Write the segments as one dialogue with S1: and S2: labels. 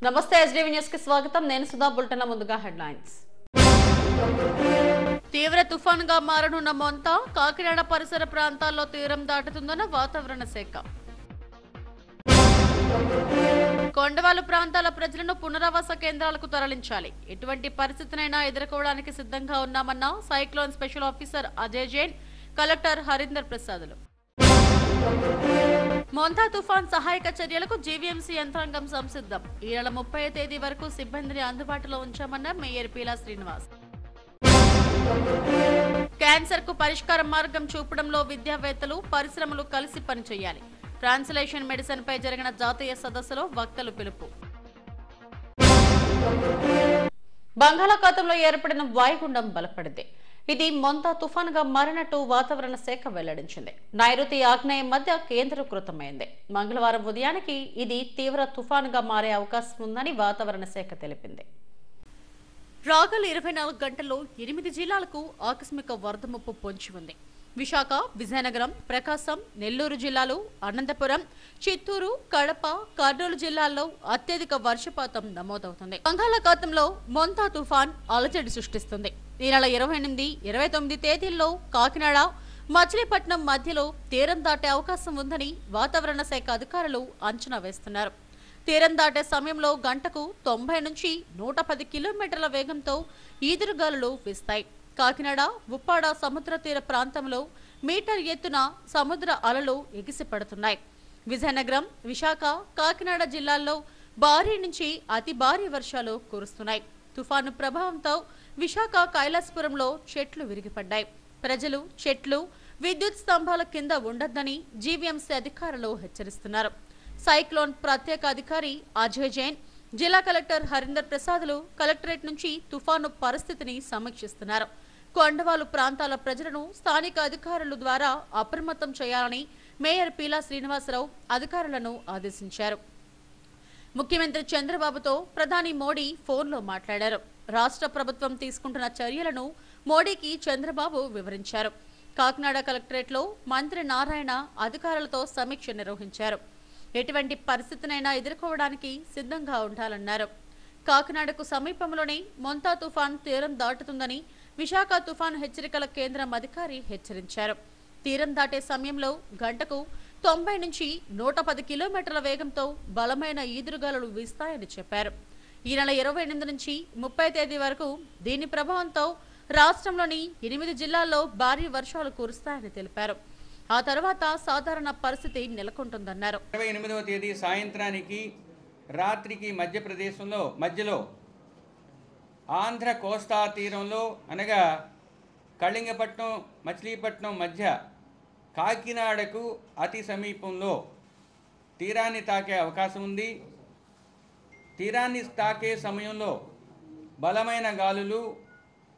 S1: నమస్తే SDV news కి స్వాగతం. నేను సుధా. బులెటిన్ ముందుగా హెడ్లైన్స్. తీవ్ర తుఫానుగా మారనున్న మొంతా కాకినాడ పరిసర ప్రాంతాల్లో తీరం దాటుతుందన్న వాతావరణ శాఖ. కొండవాలు ప్రాంతాల ప్రజలను పునరావాస కేంద్రాలకు తరలించాలి. ఎటువంటి పరిస్థితినైనా ఎదుర్కోవడానికి సిద్ధంగా ఉన్నామన్న cyclone special officer Ajay Jain, collector Harinder ప్రసాద్లు. మొంతా తుఫాన్ సహాయక చర్యలకు జీవీఎంసీ యంత్రాంగం సంసిద్ధం. ఈ నెల 30వ తేదీ వరకు సిబ్బందిని అందుబాటులో ఉంచామన్న మేయర్ పీలా శ్రీనివాస్. క్యాన్సర్ కు పరిష్కార మార్గం చూపడంలో విద్యావేత్తలు, పరిశ్రమలు కలిసి పనిచేయాలి. ట్రాన్స్లేషన్ మెడిసిన్ పై జరిగిన జాతీయ సదస్సులో వక్తలు పిలుపు. బంగాళాఖాతంలో ఏర్పడిన వాయుగుండం బలపడింది. ఇది మొంతా తుఫానుగా మారినట్టు వాతావరణ శాఖ వెల్లడించింది. నైరుతి ఆగ్నేయం మధ్య కేంద్రీకృతమైంది. మంగళవారం ఉదయానికి ఇది తీవ్ర తుఫానుగా మారే అవకాశం ఉందని వాతావరణ శాఖ తెలిపింది. రాగల 24 గంటల్లో 8 జిల్లాలకు ఆకస్మిక వరద ముప్పు పొంచి ఉంది. విశాఖ, విజయనగరం, ప్రకాశం, నెల్లూరు జిల్లాలు, అనంతపురం, చిత్తూరు, కడప, కర్నూలు జిల్లాల్లో అత్యధిక వర్షపాతం నమోదవుతుంది. బంగాళాఖాతంలో మొంతా తుఫాన్ అలజడి సృష్టిస్తుంది. ఈ నెల 28, 29 తేదీల్లో కాకినాడ, మచిలీపట్నం మధ్యలో తీరం దాటే అవకాశం ఉందని వాతావరణ శాఖ అధికారులు అంచనా వేస్తున్నారు. తీరం దాటే సమయంలో గంటకు 90 నుంచి 110 కిలోమీటర్ల వేగంతో ఈదురుగాలులు వీస్తాయి. కాకినాడ, ఉప్పాడ సముద్ర తీర ప్రాంతంలో మీటర్ ఎత్తున సముద్ర అలలు ఎగిసిపడుతున్నాయి. విజయనగరం, విశాఖ, కాకినాడ జిల్లాల్లో భారీ నుంచి అతి భారీ వర్షాలు కురుస్తున్నాయి. తుఫాను ప్రభావంతో విశాఖ కైలాసపురంలో చెట్లు విరిగిపడ్డాయి. ప్రజలు చెట్లు, విద్యుత్ స్తంభాల కింద ఉండొద్దని జీవీఎంసీ అధికారులు హెచ్చరిస్తున్నారు. సైక్లోన్ ప్రత్యేక అధికారి అజయ్ జైన్, జిల్లా కలెక్టర్ హరీందర్ ప్రసాద్లు కలెక్టరేట్ నుంచి తుఫాను పరిస్థితిని సమీక్షిస్తున్నారు. కొండవాలు ప్రాంతాల ప్రజలను స్థానిక అధికారుల ద్వారా అప్రమత్తం చేయాలని మేయర్ పీలా శ్రీనివాసరావు అధికారులను ఆదేశించారు. ముఖ్యమంత్రి చంద్రబాబుతో ప్రధాని మోడీ ఫోన్లో మాట్లాడారు. రాష్ట్ర ప్రభుత్వం తీసుకుంటున్న చర్యలను మోడీకి చంద్రబాబు వివరించారు. కాకినాడ కలెక్టరేట్లో మంత్రి నారాయణ అధికారులతో సమీక్ష నిర్వహించారు. ఎటువంటి పరిస్థితినైనా ఎదుర్కోవడానికి సిద్ధంగా ఉండాలన్నారు. కాకినాడకు సమీపంలోనే మొంతా తుఫాన్ తీరం దాటుతుందని విశాఖ తుఫాన్ హెచ్చరికల కేంద్రం అధికారి హెచ్చరించారు. తీరం దాటే సమయంలో గంటకు 90 నుంచి 110 కిలోమీటర్ల వేగంతో బలమైన ఈదురుగాలులు వీస్తాయని చెప్పారు. ఈ నెల 28 నుంచి 30 తేదీ వరకు దీని ప్రభావంతో రాష్ట్రంలోని 8 జిల్లాల్లో భారీ వర్షాలు కురుస్తాయని తెలిపారు. ఆ తర్వాత సాధారణ పరిస్థితి నెలకొంటుందన్నారు.
S2: 28వ తేదీ సాయంత్రానికి రాత్రికి మధ్యలో ఆంధ్ర కోస్తా తీరంలో అనగా కళింగపట్నం, మచిలీపట్నం మధ్య కాకినాడకు అతి సమీపంలో తీరాన్ని తాకే అవకాశం ఉంది. తీరాన్ని తాకే సమయంలో బలమైన గాలులు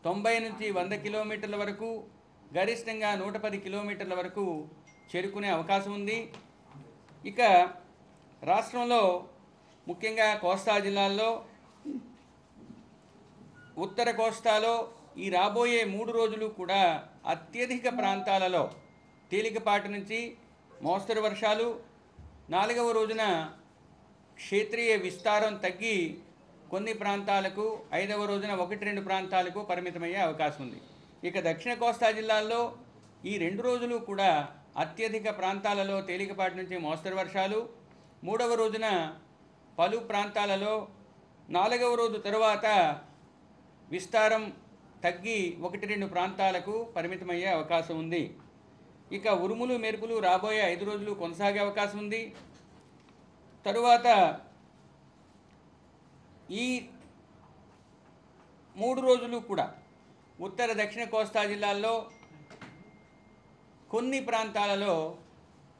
S2: 90 నుంచి 100 కిలోమీటర్ల వరకు, గరిష్టంగా 110 కిలోమీటర్ల వరకు చేరుకునే అవకాశం ఉంది. ఇక రాష్ట్రంలో ముఖ్యంగా కోస్తా జిల్లాల్లో, ఉత్తర కోస్తాలో ఈ రాబోయే 3 రోజులు కూడా అత్యధిక ప్రాంతాలలో తేలికపాటి నుంచి మోస్తరు వర్షాలు, 4వ రోజున క్షేత్రీయ విస్తారం తగ్గి కొన్ని ప్రాంతాలకు, 5వ రోజున 1-2 ప్రాంతాలకు పరిమితమయ్యే అవకాశం ఉంది. ఇక దక్షిణ కోస్తా జిల్లాల్లో ఈ 2 రోజులు కూడా అత్యధిక ప్రాంతాలలో తేలికపాటి నుంచి మోస్తరు వర్షాలు, 3వ రోజున పలు ప్రాంతాలలో, 4వ రోజు తరువాత విస్తారం తగ్గి 1-2 ప్రాంతాలకు పరిమితమయ్యే అవకాశం ఉంది. ఇక ఉరుములు మెరుపులు రాబోయే 5 రోజులు కొనసాగే అవకాశం ఉంది. తరువాత ఈ 3 రోజులు కూడా ఉత్తర దక్షిణ కోస్తా జిల్లాల్లో కొన్ని ప్రాంతాలలో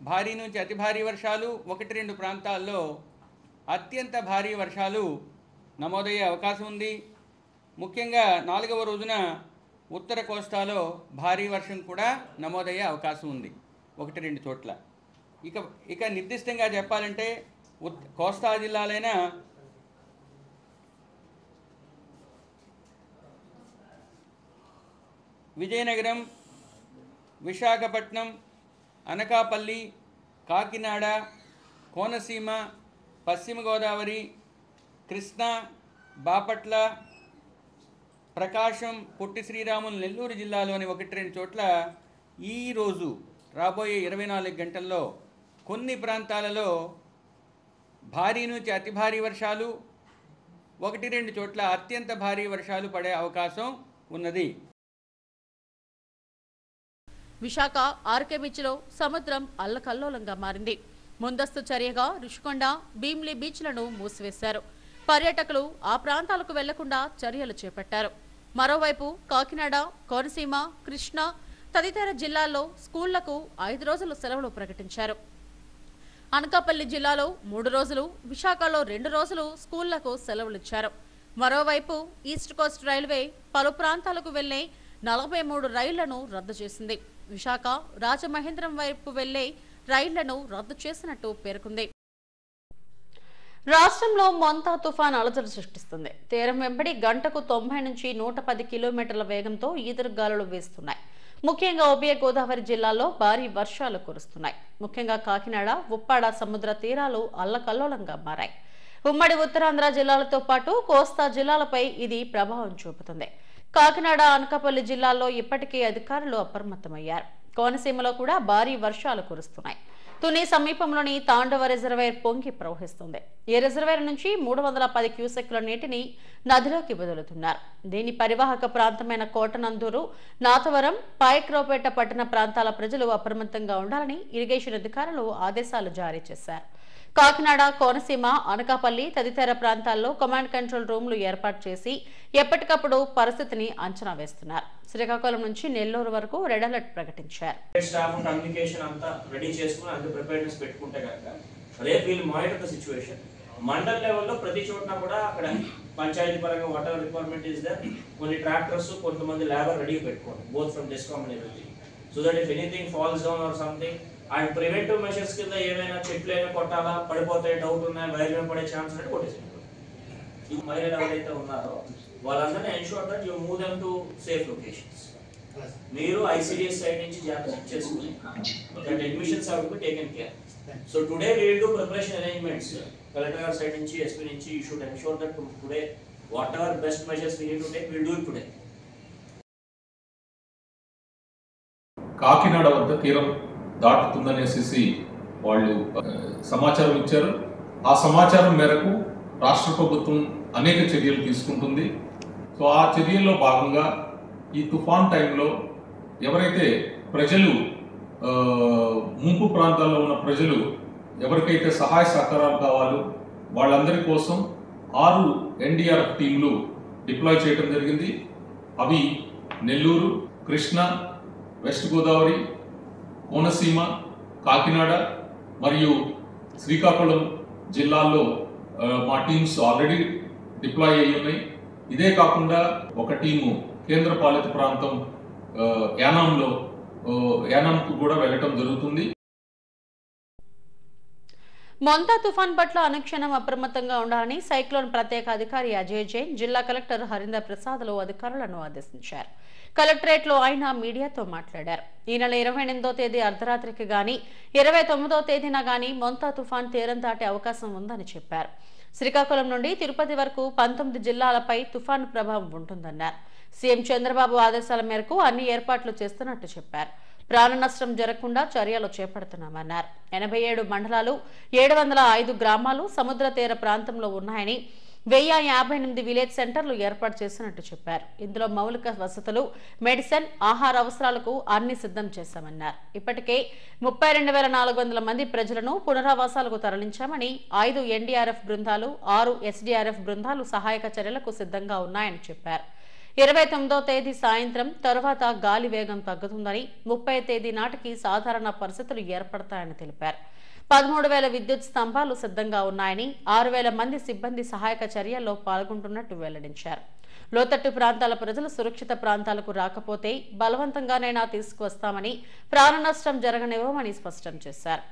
S2: భారీ నుంచి అతి భారీ వర్షాలు, 1-2 ప్రాంతాల్లో అత్యంత భారీ వర్షాలు నమోదయ్యే అవకాశం ఉంది. ముఖ్యంగా 4వ రోజున ఉత్తర కోస్తాలో భారీ వర్షం కూడా నమోదయ్యే అవకాశం ఉంది 1-2 చోట్ల. ఇక నిర్దిష్టంగా చెప్పాలంటే కోస్తా జిల్లాలైన విజయనగరం, విశాఖపట్నం, అనకాపల్లి, కాకినాడ, కోనసీమ, పశ్చిమ గోదావరి, కృష్ణా, బాపట్ల, ప్రకాశం, పొట్టి శ్రీరాములు, నెల్లూరు జిల్లాలోని 1-2 చోట్ల ఈరోజు రాబోయే 24 గంటల్లో కొన్ని ప్రాంతాలలో భారీ నుంచి అతి భారీ వర్షాలు, 1-2 చోట్ల అత్యంత భారీ వర్షాలు పడే అవకాశం ఉన్నది.
S1: విశాఖ ఆర్కే బీచ్లో సముద్రం అల్లకల్లోలంగా మారింది. ముందస్తు చర్యగా రుషికొండ, భీమ్లీ బీచ్లను మూసివేశారు. పర్యాటకులు ఆ ప్రాంతాలకు వెళ్లకుండా చర్యలు చేపట్టారు. మరోవైపు కాకినాడ, కోనసీమ, కృష్ణా తదితర జిల్లాల్లో స్కూళ్లకు 5 రోజులు సెలవులు ప్రకటించారు. అనకాపల్లి జిల్లాలో 3 రోజులు, విశాఖలో 2 రోజులు స్కూళ్లకు సెలవులిచ్చారు. మరోవైపు ఈస్ట్ కోస్ట్ రైల్వే పలు ప్రాంతాలకు వెళ్లే 43 రైళ్లను రద్దు చేసింది. విశాఖ, రాజమహేంద్రం వైపు వెళ్లే రైళ్లను రద్దు చేసినట్టు పేర్కొంది. రాష్ట్రంలో మొంతా తుఫాన్ అలజడి సృష్టిస్తుంది. తీరం వెంబడి గంటకు 90 నుంచి 110 కిలోమీటర్ల వేగంతో ఈదురుగాలులు వీస్తున్నాయి. ముఖ్యంగా ఉభయ గోదావరి జిల్లాల్లో భారీ వర్షాలు కురుస్తున్నాయి. ముఖ్యంగా కాకినాడ, ఉప్పాడ సముద్ర తీరాలు అల్లకల్లోలంగా మారాయి. ఉమ్మడి ఉత్తరాంధ్ర జిల్లాలతో పాటు కోస్తా జిల్లాలపై ఇది ప్రభావం చూపుతుంది. కాకినాడ, అనకాపల్లి జిల్లాల్లో ఇప్పటికే అధికారులు అప్రమత్తమయ్యారు. కోనసీమలో కూడా భారీ వర్షాలు కురుస్తున్నాయి. తుని సమీపంలోని తాండవ రిజర్వేర్ పొంగి ప్రవహిస్తుంది. ఈ రిజర్వేర్ నుంచి 310 క్యూసెక్ల నీటిని నదిలోకి వదులుతున్నారు. దీని పరివాహక ప్రాంతమైన కోటనందూరు, నాథవరం, పాయక్రావుపేట పట్టణ ప్రాంతాల ప్రజలు అప్రమత్తంగా ఉండాలని ఇరిగేషన్ అధికారులు ఆదేశాలు జారీ చేశారు. కాకినాడ, కోనసీమ, అనకాపల్లి తదితర ప్రాంతాల్లో కమాండ్ కంట్రోల్ రూమ్లు ఏర్పాటు చేసి ఎప్పటికప్పుడు పరిస్థితిని అంచనా వేస్తున్నారు. శ్రీకాకుళం నుంచి నెల్లూరు వరకు రెడ్ అలర్ట్ ప్రకటించారు.
S3: స్టాఫ్ కమ్యూనికేషన్ అంతా రెడీ చేసుకుని అంత ప్రిపేర్నెస్ పెట్టుకుంటే కనుక రేపు వీళ్ళు మానిటర్ ద సిచ్యువేషన్. మండల్ లెవెల్లో ప్రతి చోటన కూడా అక్కడ పంచాయతీ పరంగా whatever requirement is there, కొన్ని ట్రాక్టర్స్, కొంతమంది లేబర్ రెడీ పెట్టుకోండి, both from discom and everything, so that if anything falls down or something and preventive measures కింద ఏమైనా చెట్లు ఏమైనా కొట్టాలా, పడిపోతాయి, డౌట్ ఉన్నాయి, వైర్ మీద పడే ఛాన్స్ అంటే కొట్టేసి ఈ మహిళలు ఎవరైతే ఉన్నారో వాళ్ళందరినీ ensure that you move them to safe locations. మీరు ఐసిడిఎస్ సైడ్ నుంచి జాగ్రత్త చెక్ చేసుకుని that admissions have to be taken care. So today we will do preparation arrangements. Collector గారి సైడ్ నుంచి, ఎస్పీ నుంచి you should ensure that today whatever best measures we need to take will do it today.
S4: Kakinada వద్ద తీరం దాటుతుందనేసి వాళ్ళు సమాచారం ఇచ్చారు. ఆ సమాచారం మేరకు రాష్ట్ర ప్రభుత్వం అనేక చర్యలు తీసుకుంటుంది. సో ఆ చర్యల్లో భాగంగా ఈ తుఫాన్ టైంలో ఎవరైతే ప్రజలు ముంపు ప్రాంతాల్లో ఉన్న ప్రజలు ఎవరికైతే సహాయ సహకారాలు కావాలో వాళ్ళందరి కోసం 6 ఎన్డీఆర్ఎఫ్ టీంలు డిప్లాయ్ చేయడం జరిగింది. అవి నెల్లూరు, కృష్ణా, వెస్ట్ గోదావరి, కోనసీమ, కాకినాడ మరియు శ్రీకాకుళం జిల్లాల్లో మా టీమ్స్ ఆల్రెడీ డిప్లాయ్ అయ్యి ఉన్నాయి. ఇదే కాకుండా ఒక టీము కేంద్రపాలిత ప్రాంతం యానాంకు కూడా వెళ్ళటం జరుగుతుంది.
S1: మొంతా తుఫాన్ పట్ల అనుక్షణం అప్రమత్తంగా ఉండాలని సైక్లోన్ ప్రత్యేక అధికారి అజయ్ జైన్, జిల్లా కలెక్టర్ హరీందర్ ప్రసాద్లు అధికారులను ఆదేశించారు. కలెక్టరేట్లో ఆయన మీడియాతో మాట్లాడారు. ఈ నెల 28వ తేదీ అర్ధరాత్రికి గాని 29వ తేదీన గాని మొంతా తుఫాన్ తీరం దాటే అవకాశం ఉందని చెప్పారు. శ్రీకాకుళం నుండి తిరుపతి వరకు 19 జిల్లాలపై తుఫాను ప్రభావం ఉంటుందన్నారు. సీఎం చంద్రబాబు ఆదేశాల మేరకు అన్ని ఏర్పాట్లు చేస్తున్నట్టు చెప్పారు. ప్రాణ నష్టం జరగకుండా చర్యలు చేపడుతున్నామన్నారు. 87 మండలాలు, 705 గ్రామాలు సముద్ర తీర ప్రాంతంలో ఉన్నాయని 1058 విలేజ్ సెంటర్లు ఏర్పాటు చేసినట్టు చెప్పారు. ఇందులో మౌలిక వసతులు, మెడిసిన్, ఆహార అవసరాలకు అన్ని సిద్ధం చేశామన్నారు. ఇప్పటికే 32,400 మంది ప్రజలను పునరావాసాలకు తరలించామని, 5 ఎన్డీఆర్ఎఫ్ బృందాలు, 6 ఎస్డీఆర్ఎఫ్ బృందాలు సహాయక చర్యలకు సిద్ధంగా ఉన్నాయని చెప్పారు. 29వ తేదీ సాయంత్రం తరువాత గాలి వేగం తగ్గుతుందని, 30వ తేదీ నాటికి సాధారణ పరిస్థితులు ఏర్పడతాయని తెలిపారు. 13,000 విద్యుత్ స్తంభాలు సిద్ధంగా ఉన్నాయని, 6,000 మంది సిబ్బంది సహాయక చర్యల్లో పాల్గొంటున్నట్టు వెల్లడించారు. లోతట్టు ప్రాంతాల ప్రజలు సురక్షిత ప్రాంతాలకు రాకపోతే బలవంతంగానైనా తీసుకువస్తామని, ప్రాణ నష్టం జరగనివ్వమని స్పష్టం చేశారు.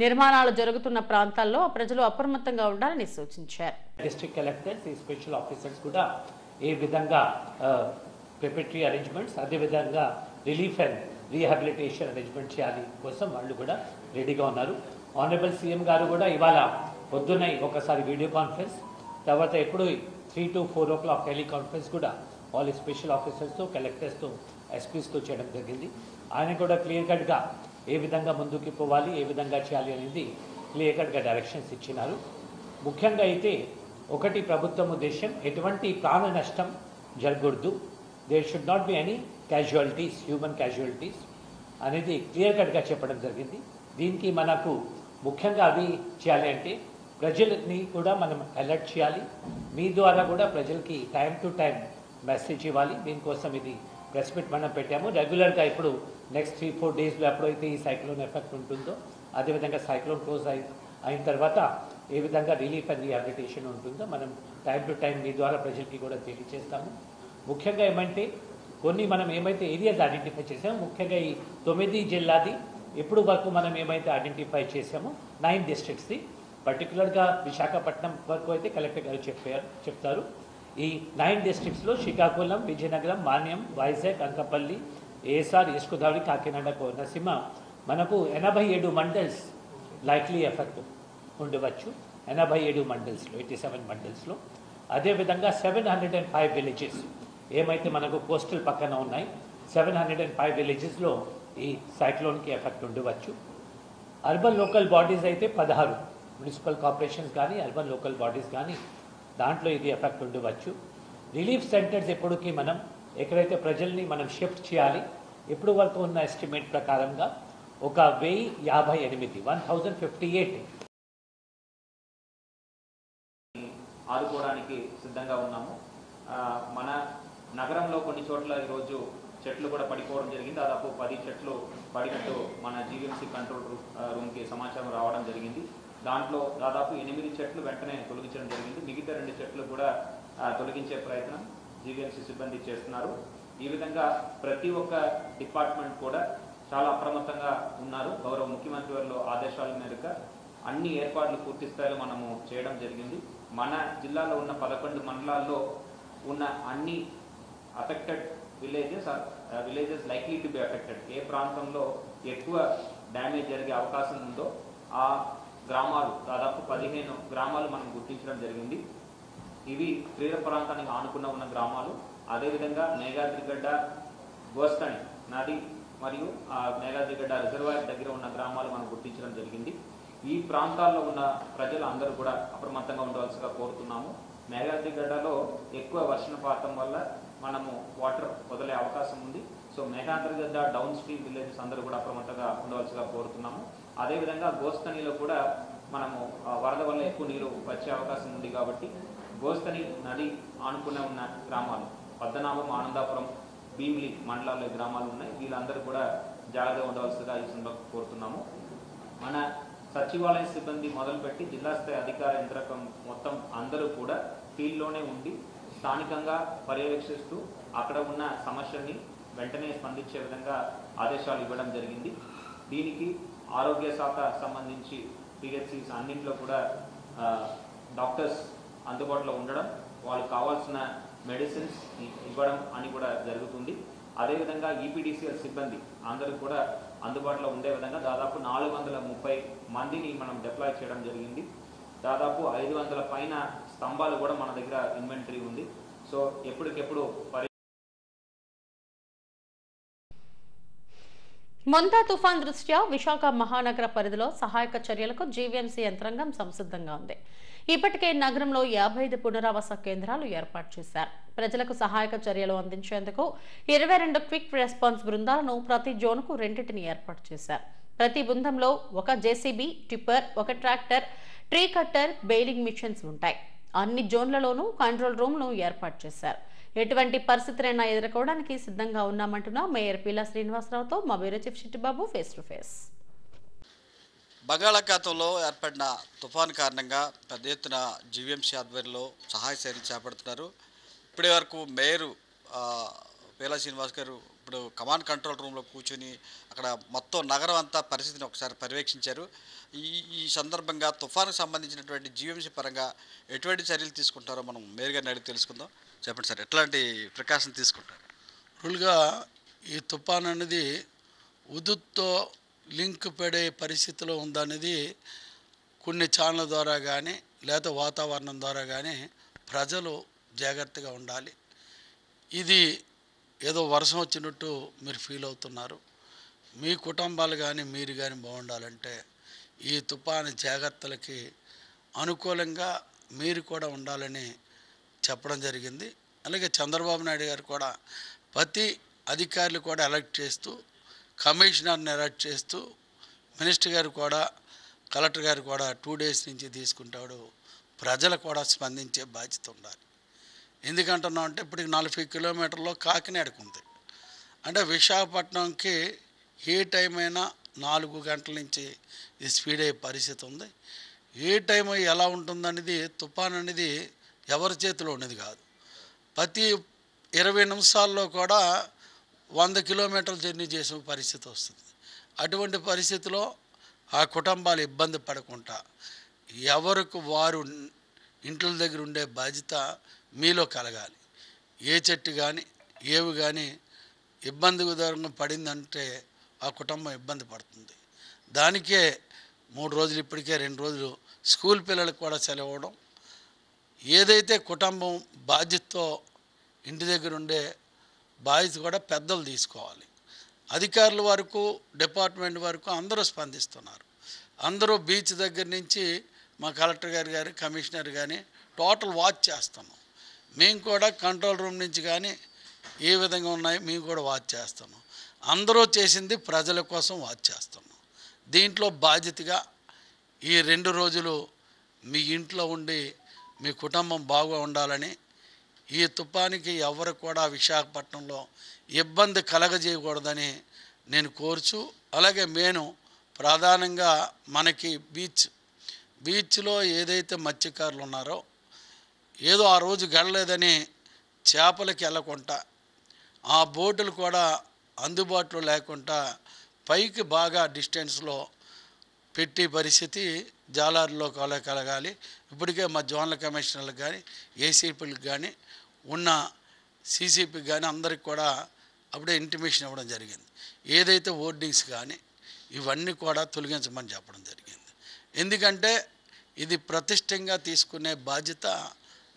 S1: నిర్మాణాలు జరుగుతున్న ప్రాంతాల్లో ప్రజలు అప్రమత్తంగా ఉండాలని సూచించారు.
S5: డిస్ట్రిక్ట్ కలెక్టర్స్, స్పెషల్ ఆఫీసర్స్ కూడా ఏ విధంగా ప్రిపరేటరీ అరేంజ్మెంట్స్, అదేవిధంగా రిలీఫ్ అండ్ రీహాబిలిటేషన్ అరేంజ్మెంట్ చేయాలి కోసం వాళ్ళు కూడా రెడీగా ఉన్నారు. ఆనరబుల్ సీఎం గారు కూడా ఇవాళ పొద్దున్న ఒకసారి వీడియో కాన్ఫరెన్స్ తర్వాత ఎప్పుడు 3 to 4 o'clock టెలికాన్ఫరెన్స్ కూడా ఆల్ స్పెషల్ ఆఫీసర్స్తో, కలెక్టర్స్తో, ఎస్పీస్తో చేయడం జరిగింది. ఆయన కూడా క్లియర్ కట్గా ఏ విధంగా ముందుకు పోవాలి, ఏ విధంగా చేయాలి అనేది క్లియర్ కట్గా డైరెక్షన్స్ ఇచ్చినారు. ముఖ్యంగా అయితే ఒకటి ప్రభుత్వం ఉద్దేశం, ఎటువంటి ప్రాణ నష్టం జరగకూడదు, there should not be any casualties, human casualties అనేది క్లియర్ కట్గా చెప్పడం జరిగింది. దీనికి మనకు ముఖ్యంగా అవి చేయాలి అంటే ప్రజలని కూడా మనం అలర్ట్ చేయాలి. మీ ద్వారా కూడా ప్రజలకి టైం టు టైం మెసేజ్ ఇవ్వాలి. దీనికోసం ఇది ప్రెస్ మీట్ మనం పెట్టాము. రెగ్యులర్గా ఇప్పుడు నెక్స్ట్ 3-4 డేస్లో ఎప్పుడైతే ఈ సైక్లోన్ ఎఫెక్ట్ ఉంటుందో, అదేవిధంగా సైక్లోన్ క్లోజ్ అయిన తర్వాత ఏ విధంగా రిలీఫ్ అండ్ రీహాబిలిటేషన్ ఉంటుందో మనం టైం టు టైం మీ ద్వారా ప్రజలకి కూడా తెలియజేస్తాము. ముఖ్యంగా ఏమంటే కొన్ని మనం ఏమైతే ఏరియాస్ ఐడెంటిఫై చేసామో, ముఖ్యంగా ఈ 9 జిల్లాది ఇప్పుడు వరకు మనం ఏమైతే ఐడెంటిఫై చేసామో 9 డిస్ట్రిక్ట్స్ది, పర్టికులర్గా విశాఖపట్నం వరకు అయితే కలెక్టర్ గారు చెప్తారు. ఈ 9 డిస్ట్రిక్ట్స్లో శ్రీకాకుళం, విజయనగరం, మాన్యం, వైజాగ్, అంకపల్లి, ఏఎస్ఆర్, ఈస్ట్ గోదావరి, కాకినాడ, కోనసీమ మనకు 87 మండల్స్ లైక్లీ ఎఫెక్ట్ ఉండవచ్చు. 87 మండల్స్లో, 87 మండల్స్లో. అదేవిధంగా 705 విలేజెస్ ఏమైతే మనకు కోస్టల్ పక్కన ఉన్నాయి, 705 విలేజెస్లో ఈ సైక్లోన్కి ఎఫెక్ట్ ఉండవచ్చు. అర్బన్ లోకల్ బాడీస్ అయితే 16 మున్సిపల్ కార్పొరేషన్స్ కానీ, అర్బన్ లోకల్ బాడీస్ కానీ దాంట్లో ఇది ఎఫెక్ట్ ఉండవచ్చు. రిలీఫ్ సెంటర్స్ ఎప్పటికీ మనం ఎక్కడైతే ప్రజల్ని మనం షిఫ్ట్ చేయాలి, ఇప్పుడు వరకు ఉన్న ఎస్టిమేట్ ప్రకారంగా ఒక 1058
S6: ఆదుకోవడానికి సిద్ధంగా ఉన్నాము. మన నగరంలో కొన్ని చోట్ల ఈరోజు చెట్లు కూడా పడిపోవడం జరిగింది. దాదాపు 10 చెట్లు పడినట్టు మన జీవీఎంసీ కంట్రోల్ రూమ్కి సమాచారం రావడం జరిగింది. దాంట్లో దాదాపు 8 చెట్లు వెంటనే తొలగించడం జరిగింది. మిగతా 2 చెట్లు కూడా తొలగించే ప్రయత్నం జీవీఎంసీ సిబ్బంది చేస్తున్నారు. ఈ విధంగా ప్రతి ఒక్క డిపార్ట్మెంట్ కూడా చాలా అప్రమత్తంగా ఉన్నారు. గౌరవ ముఖ్యమంత్రి వారి ఆదేశాల మేరకు అన్ని ఏర్పాట్లు పూర్తి స్థాయిలో మనము చేయడం జరిగింది. మన జిల్లాలో ఉన్న 11 మండలాల్లో ఉన్న అన్ని affected villages likely to be affected, ఏ ప్రాంతంలో ఎక్కువ డ్యామేజ్ జరిగే అవకాశం ఉందో ఆ గ్రామాలు, దాదాపు 15 గ్రామాలు మనం గుర్తించడం జరిగింది. ఇవి తీర ప్రాంతానికి ఆనుకున్న ఉన్న గ్రామాలు. అదేవిధంగా మేఘాద్రిగడ్డ, గోస్తని నది మరియు ఆ మేఘాద్రిగడ్డ రిజర్వాయర్ దగ్గర ఉన్న గ్రామాలు మనం గుర్తించడం జరిగింది. ఈ ప్రాంతాల్లో ఉన్న ప్రజలు అందరూ కూడా అప్రమత్తంగా ఉండవలసిగా కోరుతున్నాము. మేఘాద్రిగడ్డలో ఎక్కువ వర్షపాతం వల్ల మనము వాటర్ వదిలే అవకాశం ఉంది. So Meghadrigadda down stream villages అందరూ కూడా అప్రమత్తంగా ఉండవలసిగా కోరుతున్నాము. అదేవిధంగా గోస్తనిలో కూడా మనము వరద వల్ల ఎక్కువ నీరు వచ్చే అవకాశం ఉంది కాబట్టి గోస్తని నది ఆనుకునే ఉన్న గ్రామాలు పద్మనాభం, ఆనందాపురం, భీమిలి మండలాల్లో గ్రామాలు ఉన్నాయి. వీళ్ళందరూ కూడా జాగ్రత్తగా ఉండవలసిగా ఈ సందర్భంగా కోరుతున్నాము. మన సచివాలయ సిబ్బంది మొదలుపెట్టి జిల్లా స్థాయి అధికార యంత్రాంగం మొత్తం అందరూ కూడా ఫీల్డ్లోనే ఉండి స్థానికంగా పర్యవేక్షిస్తూ అక్కడ ఉన్న సమస్యల్ని వెంటనే స్పందించే విధంగా ఆదేశాలు ఇవ్వడం జరిగింది. దీనికి ఆరోగ్య శాఖ సంబంధించి పిహెచ్సిస్ అన్నింటిలో కూడా డాక్టర్స్ అందుబాటులో ఉండడం, వాళ్ళకి కావాల్సిన మెడిసిన్స్ ఇవ్వడం అని కూడా జరుగుతుంది. అదేవిధంగా ఈపీడీసీఎల్ సిబ్బంది అందరూ కూడా అందుబాటులో ఉండే విధంగా దాదాపు 430 మందిని మనం డిప్లాయ్ చేయడం జరిగింది. దాదాపు 500 పైన స్తంభాలు కూడా మన దగ్గర ఇన్వెంటరీ ఉంది. సో ఎప్పటికెప్పుడు
S1: మొంతా తుఫాన్ దృష్ట్యా విశాఖ మహానగర పరిధిలో సహాయక చర్యలకు జీవీఎంసీ యంత్రాంగం సంసిద్ధంగా ఉంది. ఇప్పటికే నగరంలో 55 పునరావాస కేంద్రాలు ఏర్పాటు చేశారు. ప్రజలకు సహాయక చర్యలు అందించేందుకు 22 క్విక్ రెస్పాన్స్ బృందాలను ప్రతి జోన్కు 2 ఏర్పాటు చేశారు. ప్రతి బృందంలో ఒక జేసీబీ, టిప్పర్, ఒక tractor, tree cutter, bailing machines ఉంటాయి. అన్ని జోన్లలోనూ కంట్రోల్ రూమ్ను ఏర్పాటు చేశారు. ఎటువంటి పరిస్థితులైనా ఎదుర్కోవడానికి సిద్ధంగా ఉన్నామంటున్న మేయర్ పీలా శ్రీనివాసరావుతో మా bureau chief Chittibabu face to face.
S7: బంగాళాఖాతంలో ఏర్పడిన తుఫాను కారణంగా పెద్ద ఎత్తున జీవీఎంసీ ఆధ్వర్యంలో సహాయ చర్యలు చేపడుతున్నారు. ఇప్పటి వరకు మేయర్ పీలా శ్రీనివాస్ గారు ఇప్పుడు కమాండ్ కంట్రోల్ రూమ్లో కూర్చొని అక్కడ మొత్తం నగరం అంతా పరిస్థితిని ఒకసారి పర్యవేక్షించారు. ఈ సందర్భంగా తుఫానుకు సంబంధించినటువంటి జీవీఎంసీ పరంగా ఎటువంటి చర్యలు తీసుకుంటారో మనం మేయర్ గారిని అడిగి తెలుసుకుందాం. చెప్పండి సార్, ఎట్లాంటి ప్రికాషన్ తీసుకుంటారు?
S8: ఫుల్గా ఈ తుఫాన్ అనేది ఉదుత్తో లింక్ పడే పరిస్థితిలో ఉందనేది కొన్ని ఛానళ్ళ ద్వారా కానీ లేకపోతే వాతావరణం ద్వారా కానీ ప్రజలు జాగ్రత్తగా ఉండాలి. ఇది ఏదో వర్షం వచ్చినట్టు మీరు ఫీల్ అవుతున్నారు. మీ కుటుంబాలు కానీ మీరు కానీ బాగుండాలంటే ఈ తుఫాను జాగ్రత్తలకి అనుకూలంగా మీరు కూడా ఉండాలని చెప్పడం జరిగింది. అలాగే చంద్రబాబు నాయుడు గారు కూడా ప్రతి అధికారులు కూడా అలర్ట్ చేస్తూ, కమిషనర్ని అలర్ట్ చేస్తూ, మినిస్టర్ గారు కూడా కలెక్టర్ గారు కూడా 2 days నుంచి తీసుకుంటాడు. ప్రజలు కూడా స్పందించే బాధ్యత ఉండాలి. ఎందుకంటున్నాం అంటే ఇప్పటికి 40 కిలోమీటర్లో కాకినాడకు ఉంది. అంటే విశాఖపట్నంకి ఏ టైం అయినా 4 గంటల నుంచి ఇది స్పీడ్ అయ్యే పరిస్థితి ఉంది. ఏ టైం ఎలా ఉంటుందనేది తుఫాన్ అనేది ఎవరి చేతిలో ఉన్నది కాదు. ప్రతి 20 నిమిషాల్లో కూడా 100 కిలోమీటర్లు జర్నీ చేసే పరిస్థితి వస్తుంది. అటువంటి పరిస్థితిలో ఆ కుటుంబాలు ఇబ్బంది పడకుండా ఎవరికి వారు ఇంట్ల దగ్గర ఉండే బాధ్యత మీలో కలగాలి. ఏ చెట్టు కానీ ఏవి కానీ ఇబ్బందికరంగా పడిందంటే ఆ కుటుంబం ఇబ్బంది పడుతుంది. దానికే 3 రోజులు ఇప్పటికే 2 రోజులు స్కూల్ పిల్లలకు కూడా సెలవు ఇవ్వడం. ఏదైతే కుటుంబం బాధ్యతతో ఇంటి దగ్గర ఉండే బాధ్యత కూడా పెద్దలు తీసుకోవాలి. అధికారుల వరకు, డిపార్ట్మెంట్ వరకు అందరూ స్పందిస్తున్నారు. అందరూ బీచ్ దగ్గర నుంచి మా కలెక్టర్ గారు కమిషనర్ కానీ టోటల్ వాచ్ చేస్తున్నాం. మేము కూడా కంట్రోల్ రూమ్ నుంచి కానీ ఏ విధంగా ఉన్నాయో మేము కూడా వాచ్ చేస్తున్నాం. అందరూ చేసింది ప్రజల కోసం వాచ్ చేస్తున్నాం. దీంట్లో బాధ్యతగా ఈ 2 రోజులు మీ ఇంట్లో ఉండి మీ కుటుంబం బాగా ఉండాలని, ఈ తుఫానికి ఎవరు కూడా విశాఖపట్నంలో ఇబ్బంది కలగజేయకూడదని నేను కోరుచు, అలాగే నేను ప్రధానంగా మనకి బీచ్లో ఏదైతే మత్స్యకారులు ఉన్నారో ఏదో ఆ రోజు గడలేదని చేపలకి వెళ్ళకుండా, ఆ బోటులు కూడా అందుబాటులో లేకుండా పైకి బాగా డిస్టెన్స్లో పెట్టి పరిస్థితి జాలార్లో కలగాలి. ఇప్పటికే మా జోనల్ కమిషనర్లకు కానీ ఏసీపీలకు కానీ ఉన్న సీసీపీకి కానీ అందరికి కూడా అప్పుడే ఇంటిమేషన్ ఇవ్వడం జరిగింది. ఏదైతే హోర్డింగ్స్ కానీ ఇవన్నీ కూడా తొలగించమని చెప్పడం జరిగింది. ఎందుకంటే ఇది ప్రతిష్టంగా తీసుకునే బాధ్యత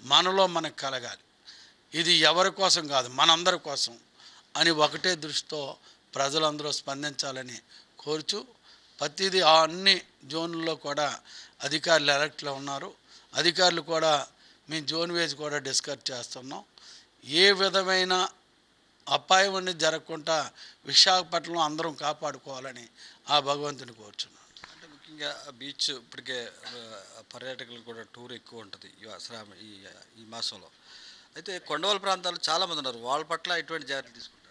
S8: మనలో మనకు కలగాలి. ఇది ఎవరి కోసం కాదు, మనందరి కోసం అని ఒకటే దృష్టితో ప్రజలందరూ స్పందించాలని కోరుచు, ప్రతిదీ ఆ అన్ని జోన్లలో కూడా అధికారులు అలర్ట్లో ఉన్నారు. అధికారులు కూడా మేము జోన్ వేసి కూడా డిస్కస్ చేస్తున్నాం. ఏ విధమైన అపాయం అనేది జరగకుండా విశాఖపట్నంలో అందరం కాపాడుకోవాలని ఆ భగవంతుని కోరుచున్నాను.
S7: అంటే ముఖ్యంగా బీచ్ ఇప్పటికే పర్యాటకులకు కూడా టూర్ ఎక్కువ ఉంటుంది ఈ మాసంలో. అయితే కొండవాళ్ళ ప్రాంతాలు చాలామంది ఉన్నారు, వాళ్ళ పట్ల ఎటువంటి జాగ్రత్తలు తీసుకుంటారు?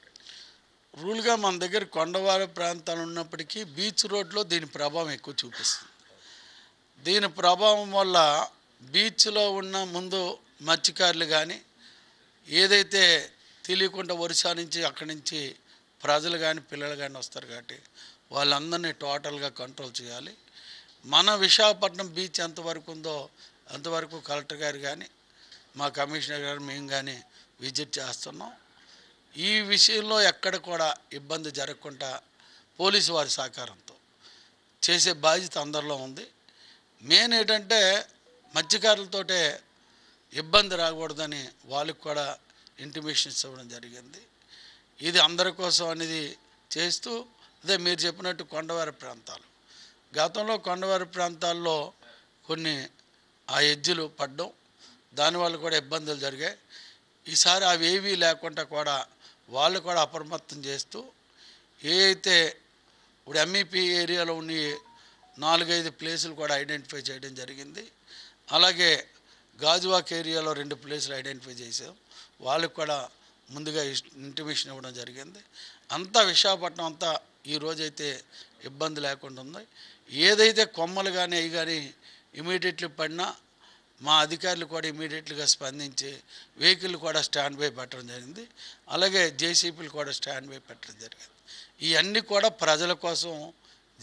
S8: రూల్గా మన దగ్గర కొండవాళ్ళ ప్రాంతాలు ఉన్నప్పటికీ బీచ్ రోడ్లో దీని ప్రభావం ఎక్కువ చూపిస్తుంది. దీని ప్రభావం వల్ల బీచ్లో ఉన్న ముందు మత్స్యకారులు కానీ ఏదైతే తెలియకుండా ఒరిస్సా నుంచి అక్కడి నుంచి ప్రజలు కానీ పిల్లలు కానీ వస్తారు కాబట్టి వాళ్ళందరినీ టోటల్గా కంట్రోల్ చేయాలి. మన విశాఖపట్నం బీచ్ ఎంతవరకు ఉందో అంతవరకు కలెక్టర్ గారు కానీ మా కమిషనర్ గారు మేము కానీ విజిట్ చేస్తున్నాం. ఈ విషయంలో ఎక్కడ కూడా ఇబ్బంది జరగకుండా పోలీసు వారి సహకారంతో చేసే బాధ్యత అందరిలో ఉంది. మెయిన్ ఏంటంటే మత్స్యకారులతోటే ఇబ్బంది రాకూడదని వాళ్ళకి కూడా ఇంటిమేషన్స్ ఇవ్వడం జరిగింది. ఇది అందరి కోసం అనేది చేస్తూ, అదే మీరు చెప్పినట్టు కొండవారి ప్రాంతాలు, గతంలో కొండవారి ప్రాంతాల్లో కొన్ని ఆ ఎడ్జులు పడ్డం, దానివల్ల కూడా ఇబ్బందులు జరిగాయి. ఈసారి అవి ఏవీ లేకుండా కూడా వాళ్ళు కూడా అప్రమత్తం చేస్తూ, ఏ అయితే ఇప్పుడు ఎంఈపీ ఏరియాలో ఉన్న 4-5 ప్లేసులు కూడా ఐడెంటిఫై చేయడం జరిగింది. అలాగే గాజువాక్ ఏరియాలో 2 ప్లేసులు ఐడెంటిఫై చేసాం. వాళ్ళకు కూడా ముందుగా ఇంటిమేషన్ ఇవ్వడం జరిగింది. అంతా విశాఖపట్నం అంతా ఈరోజైతే ఇబ్బంది లేకుండా ఉంది. ఏదైతే కొమ్మలు కానీ అవి కానీ ఇమీడియట్లీ పడినా మా అధికారులు కూడా ఇమీడియట్లీగా స్పందించి వెహికల్ కూడా స్టాండ్ బై పెట్టడం జరిగింది. అలాగే జేసీపీలు కూడా స్టాండ్ బై పెట్టడం జరిగింది. ఇవన్నీ కూడా ప్రజల కోసం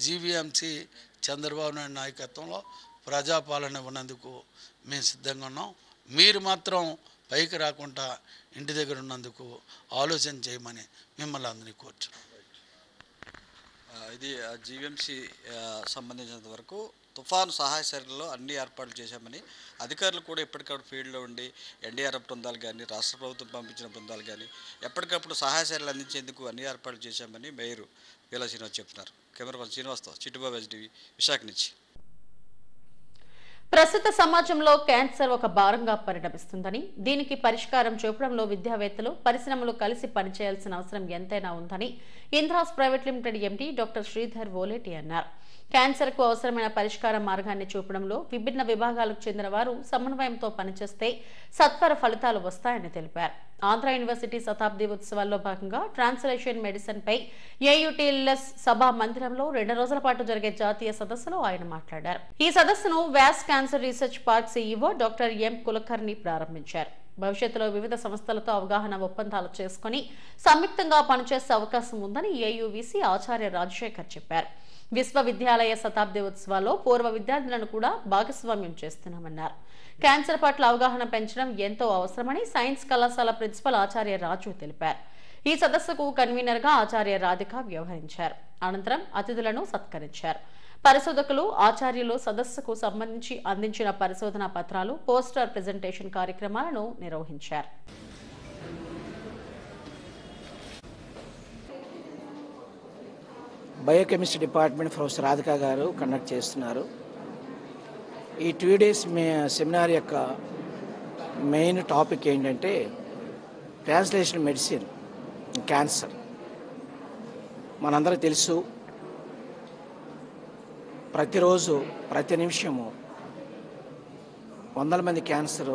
S8: జీవీఎంసీ చంద్రబాబు నాయుడు నాయకత్వంలో ప్రజాపాలన ఉన్నందుకు మేము సిద్ధంగా ఉన్నాం. మీరు మాత్రం పైకి రాకుండా ఇంటి దగ్గర ఉన్నందుకు ఆలోచన చేయమని మిమ్మల్ని అందరినీ కోరుచున్నాం.
S7: ఇది జీవీఎంసీ సంబంధించినంత వరకు తుఫాను సహాయ చర్యల్లో అన్ని ఏర్పాట్లు చేశామని అధికారులు కూడా ఎప్పటికప్పుడు ఫీల్డ్లో ఉండి ఎన్డీఆర్ఎఫ్ బృందాలు కానీ రాష్ట్ర ప్రభుత్వం పంపించిన బృందాలు కానీ ఎప్పటికప్పుడు సహాయ చర్యలు అందించేందుకు అన్ని ఏర్పాట్లు చేశామని మేయర్ పీలా శ్రీనివాస్ చెప్తున్నారు. కెమెరామెన్ శ్రీనివాస్తో చిట్టుబాబు ఎస్టీవీ విశాఖ నుంచి.
S1: ప్రస్తుత సమాజంలో క్యాన్సర్ ఒక భారంగా పరిణమిస్తుందని, దీనికి పరిష్కారం చూపడంలో విద్యావేత్తలు, పరిశ్రమలు కలిసి పనిచేయాల్సిన అవసరం ఎంతైనా ఉందని Indra's private limited MD doctor Sridhar Oleti అన్నారు. క్యాన్సర్కు అవసరమైన పరిష్కార మార్గాన్ని చూపడంలో విభిన్న విభాగాలకు చెందిన వారు సమన్వయంతో పనిచేస్తే సత్వర ఫలితాలు వస్తాయని తెలిపారు. ఆంధ్ర యూనివర్సిటీ శతాబ్ది ఉత్సవాల్లో భాగంగా ట్రాన్స్లేషన్ మెడిసిన్ పై ఏయుటిఎల్ఎస్ సభా మందిరంలో 2 రోజుల పాటు జరిగే జాతీయ సదస్సులో ఆయన మాట్లాడారు. ఈ సదస్సును Vyas cancer research park CEO doctor M Kulkarni ప్రారంభించారు. భవిష్యత్తులో వివిధ సంస్థలతో అవగాహన ఒప్పందాలు చేసుకుని సంయుక్తంగా పనిచేసే అవకాశం ఉందని ఏయువిసి ఆచార్య రాజశేఖర్ చెప్పారు. విశ్వవిద్యాలయ శతాబ్ది ఉత్సవాల్లో పూర్వ విద్యార్థులను కూడా భాగస్వామ్యం చేస్తున్నామన్నారు. క్యాన్సర్ పట్ల అవగాహన పెంచడం ఎంతో అవసరమని సైన్స్ కళాశాల ప్రిన్సిపల్ ఆచార్య రాజు తెలిపారు. ఈ సదస్సుకు కన్వీనర్ గా ఆచార్య రాధిక వ్యవహరించారు. అనంతరం అతిథులను సత్కరించారు. పరిశోధకులు, ఆచార్యులు సదస్సుకు సంబంధించి అందించిన పరిశోధనా పత్రాలు, పోస్టర్ ప్రెజెంటేషన్ కార్యక్రమాలను నిర్వహించారు.
S9: బయోకెమిస్ట్రీ డిపార్ట్మెంట్ ప్రొఫెసర్ రాధిక గారు కండక్ట్ చేస్తున్నారు. ఈ 2 days సెమినార్ యొక్క మెయిన్ టాపిక్ ఏంటంటే ట్రాన్స్లేషన్ మెడిసిన్ క్యాన్సర్. మనందరికీ తెలుసు, ప్రతిరోజు ప్రతి నిమిషము వందల మంది క్యాన్సర్